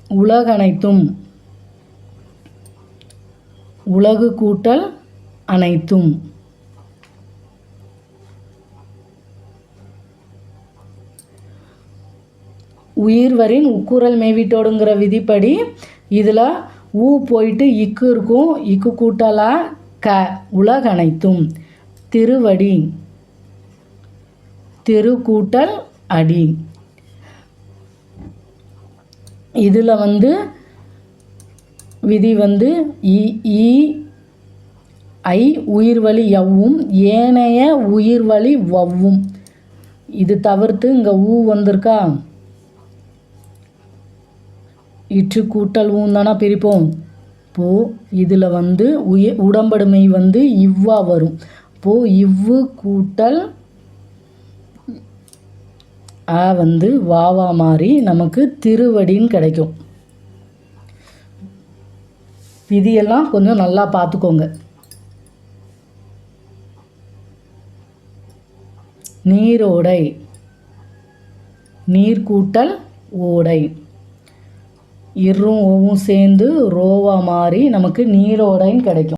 உலகனைத்தும், உலகு கூட்டல் அனைத்தும். உயிர்வரின் உக்குரல் மேவிட்டோடுங்கிற விதிப்படி இதில் ஊ போயிட்டு இக்கு இருக்கும். இக்கு கூட்டலா க, உலகனைத்தும். திருவடி, திரு கூட்டல் அடி. இதில் விதி ஈ ஐ உயிர்வழி யவ்வும் ஏனைய உயிர்வழி வவ்வும். இது தவிர்த்து இங்கே ஊ வந்திருக்கா, இற்று கூட்டல் ஊந்தானா பிரிப்போம். இதில் உடம்படுமை இவ்வா வரும். இவ்வு கூட்டல் வாவா மாறி நமக்கு திருவடின்னு கிடைக்கும். விதியெல்லாம் கொஞ்சம் நல்லா பார்த்துக்கோங்க. நீரோடை, நீர் கூட்டல் ஓடை. இரும் ஓவும் சேர்ந்து ரோவா மாறி நமக்கு நீரோடைன்னு கிடைக்கும்.